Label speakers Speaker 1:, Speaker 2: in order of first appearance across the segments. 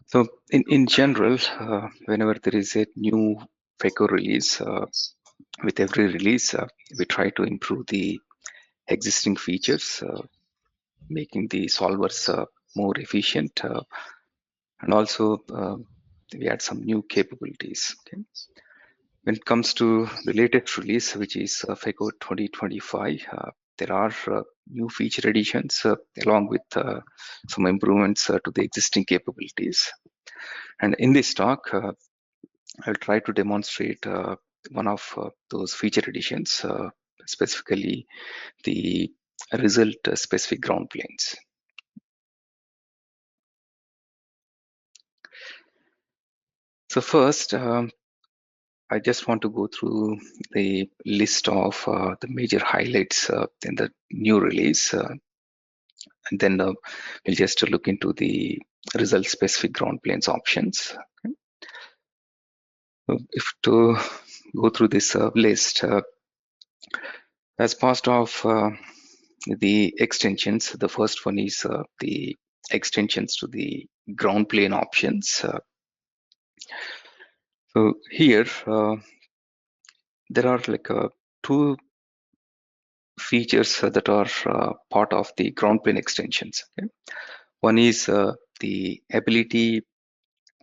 Speaker 1: So in general, whenever there is a new Feko release, with every release, we try to improve the existing features, making the solvers more efficient, and also we add some new capabilities. Okay? When it comes to the latest release, which is Feko 2025, there are new feature additions along with some improvements to the existing capabilities. And in this talk, I'll try to demonstrate one of those feature additions, specifically the result specific ground planes. So first, I just want to go through the list of the major highlights in the new release, and then we'll just look into the result specific ground planes options. Okay. So if to go through this list, as part of the extensions, the first one is the extensions to the ground plane options. So here there are like two features that are part of the ground plane extensions. Okay? One is the ability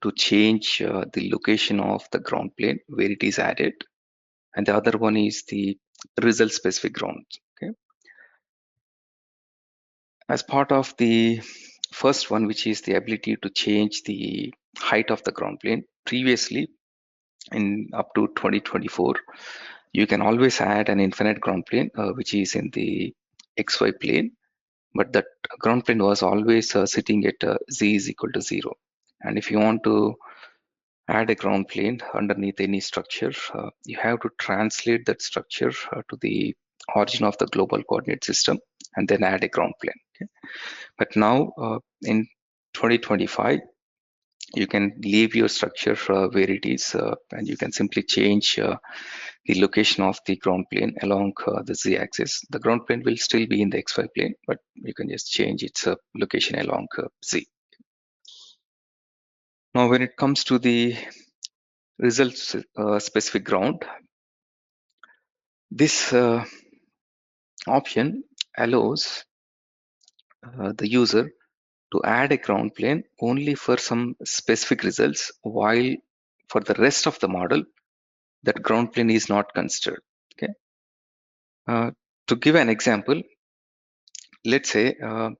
Speaker 1: to change the location of the ground plane where it is added, and the other one is the result specific ground. Okay? As part of the first one, which is the ability to change the height of the ground plane, previously in up to 2024, you can always add an infinite ground plane which is in the XY plane, but that ground plane was always sitting at z is equal to 0. And if you want to add a ground plane underneath any structure, you have to translate that structure to the origin of the global coordinate system and then add a ground plane. Okay? But now in 2025, you can leave your structure where it is, and you can simply change the location of the ground plane along the z-axis. The ground plane will still be in the xy plane, but you can just change its location along z. Now, when it comes to the results specific ground, this option allows the user to add a ground plane only for some specific results, while for the rest of the model, that ground plane is not considered. Okay. To give an example, let's say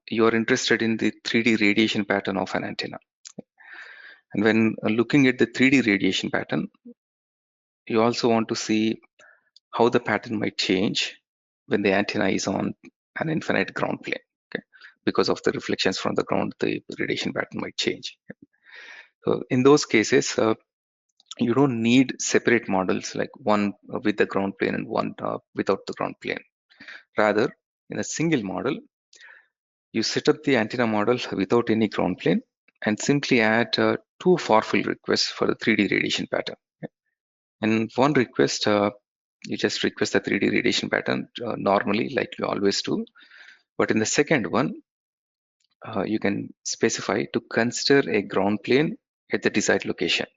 Speaker 1: you are interested in the 3D radiation pattern of an antenna. And when looking at the 3D radiation pattern, you also want to see how the pattern might change when the antenna is on an infinite ground plane. Okay? Because of the reflections from the ground, the radiation pattern might change. So in those cases, you don't need separate models, like one with the ground plane and one without the ground plane. Rather, in a single model, you set up the antenna model without any ground plane and simply add two far-field requests for the 3D radiation pattern. Okay? And one request, you just request the 3D radiation pattern normally, like you always do. But in the second one, you can specify to consider a ground plane at the desired location.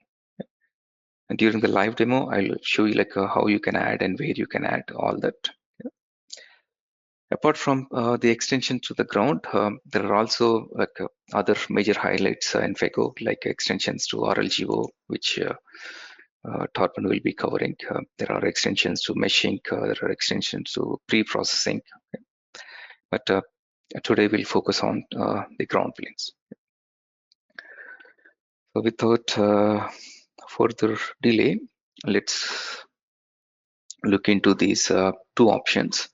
Speaker 1: And during the live demo, I'll show you like how you can add and where you can add all that. Apart from the extension to the ground, there are also like other major highlights in Feko, like extensions to RLGO, which Torben will be covering. There are extensions to meshing, there are extensions to pre-processing. Okay. But today we'll focus on the ground planes. So without further delay, let's look into these two options.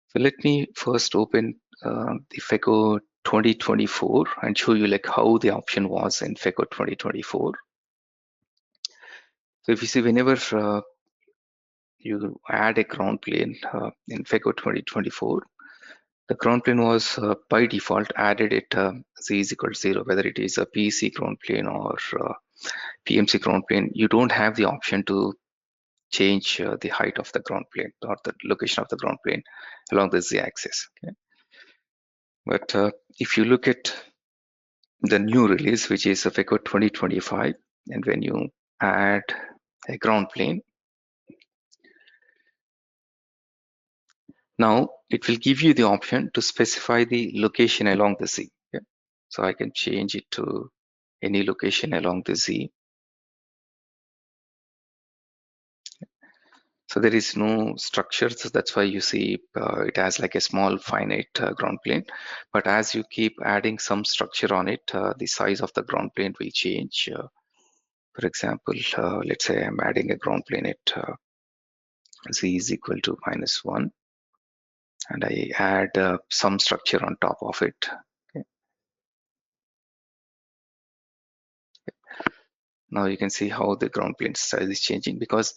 Speaker 1: So let me first open the Feko 2024 and show you like how the option was in Feko 2024. So if you see, whenever you add a ground plane in Feko 2024, the ground plane was by default added at z is equal to 0, whether it is a PEC ground plane or PMC ground plane. You don't have the option to change the height of the ground plane or the location of the ground plane along the z-axis. Okay? But if you look at the new release, which is Feko 2025. And when you add a ground plane, now it will give you the option to specify the location along the Z. Okay? So I can change it to any location along the Z. So there is no structure, so that's why you see it has like a small finite ground plane. But as you keep adding some structure on it, the size of the ground plane will change. For example, let's say I'm adding a ground plane at Z is equal to -1, and I add some structure on top of it. Okay. Now you can see how the ground plane size is changing, because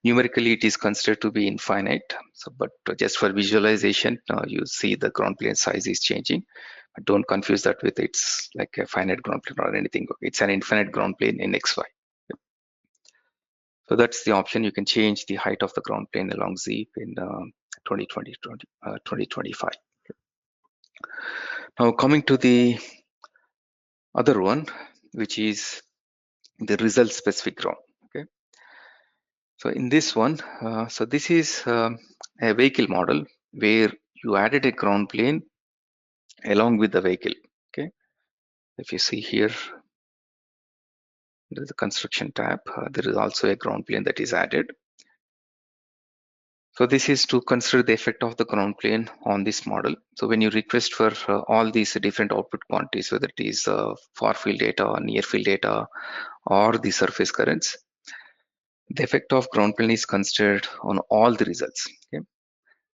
Speaker 1: numerically it is considered to be infinite. So, but just for visualization, you see the ground plane size is changing. But don't confuse that with it's like a finite ground plane or anything. It's an infinite ground plane in XY. So that's the option. You can change the height of the ground plane along Z in 2025. Now coming to the other one, which is the result specific ground. Okay. So in this one, so this is a vehicle model where you added a ground plane along with the vehicle. Okay. If you see here, there is a construction tab. There is also a ground plane that is added. So this is to consider the effect of the ground plane on this model. So when you request for all these different output quantities, whether it is far field data or near field data or the surface currents, the effect of ground plane is considered on all the results. Okay.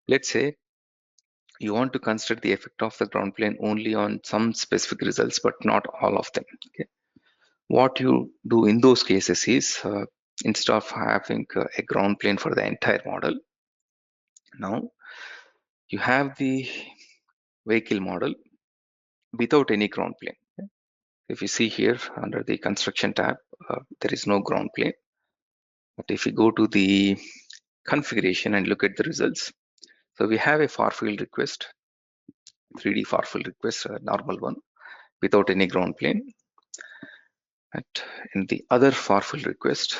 Speaker 1: Let's say you want to consider the effect of the ground plane only on some specific results, but not all of them. Okay. What you do in those cases is instead of having a ground plane for the entire model, now you have the vehicle model without any ground plane. Okay. If you see here under the construction tab, there is no ground plane. But if you go to the configuration and look at the results, so we have a far field request, 3D far field request, a normal one, without any ground plane. And in the other far field request,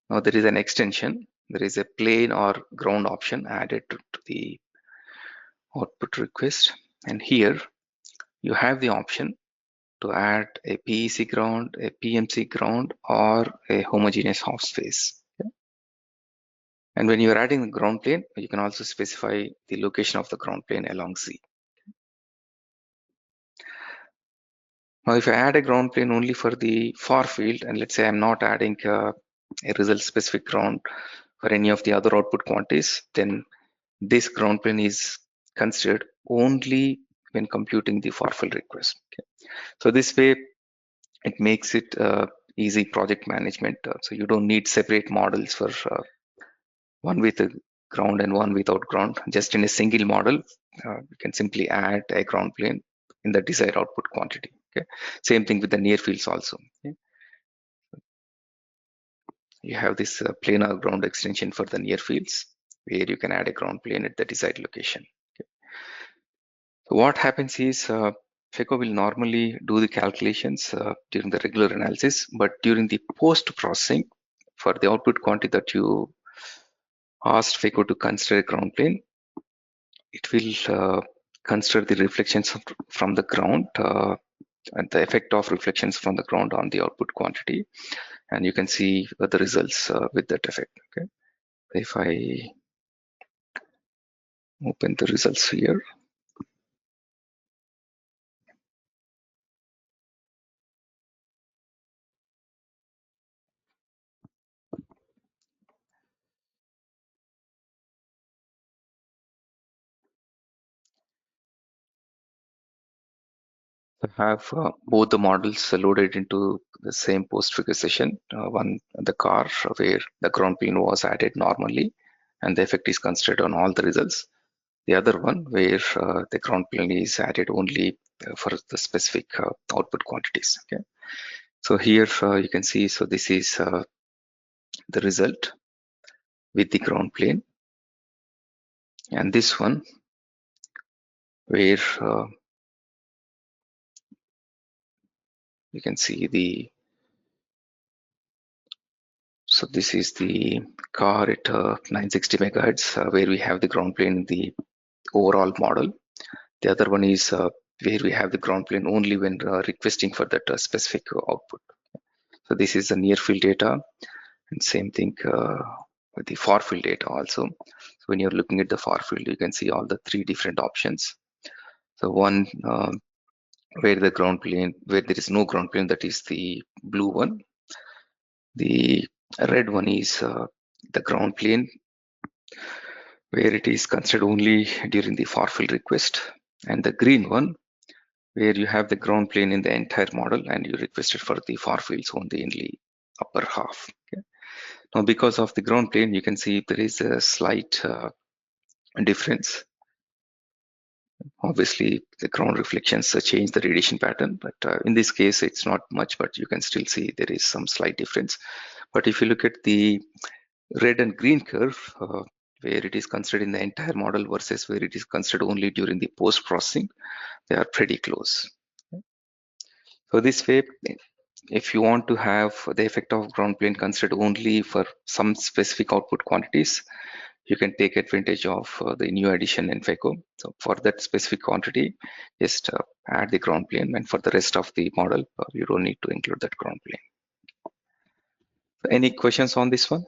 Speaker 1: now there is an extension. There is a plane or ground option added to the output request. And here you have the option to add a PEC ground, a PMC ground, or a homogeneous half space. Okay. And when you are adding the ground plane, you can also specify the location of the ground plane along Z. Now, if I add a ground plane only for the far field, and let's say I'm not adding a result specific ground for any of the other output quantities, then this ground plane is considered only when computing the far field request. Okay. So this way, it makes it easy project management. So you don't need separate models for one with a ground and one without ground. Just in a single model, you can simply add a ground plane in the desired output quantity. Okay. Same thing with the near fields also. Okay. You have this planar ground extension for the near fields, where you can add a ground plane at the desired location. Okay. So what happens is Feko will normally do the calculations during the regular analysis, but during the post-processing for the output quantity that you asked Feko to consider a ground plane, it will consider the reflections from the ground and the effect of reflections from the ground on the output quantity, and you can see the results with that effect. Okay. If I open the results here, I have both the models loaded into the same post-figure session. One, the car, where the ground plane was added normally, and the effect is considered on all the results. The other one, where the ground plane is added only for the specific output quantities. Okay. So here you can see, so this is the result with the ground plane, and this one where you can see so this is the car at 960 megahertz, where we have the ground plane in the overall model. The other one is where we have the ground plane only when requesting for that specific output. So this is the near field data, and same thing with the far field data also. So when you're looking at the far field, you can see all the three different options. So one where the ground plane, where there is no ground plane, that is the blue one. The red one is the ground plane where it is considered only during the far field request, and the green one where you have the ground plane in the entire model and you requested for the far fields only in the upper half. Okay. Now, because of the ground plane, you can see there is a slight difference. Obviously, the ground reflections change the radiation pattern, but in this case, it's not much, but you can still see there is some slight difference. But if you look at the red and green curve, where it is considered in the entire model versus where it is considered only during the post-processing, they are pretty close. So this way, if you want to have the effect of ground plane considered only for some specific output quantities, you can take advantage of the new addition in Feko. So for that specific quantity, just add the ground plane, and for the rest of the model, you don't need to include that ground plane. Any questions on this one?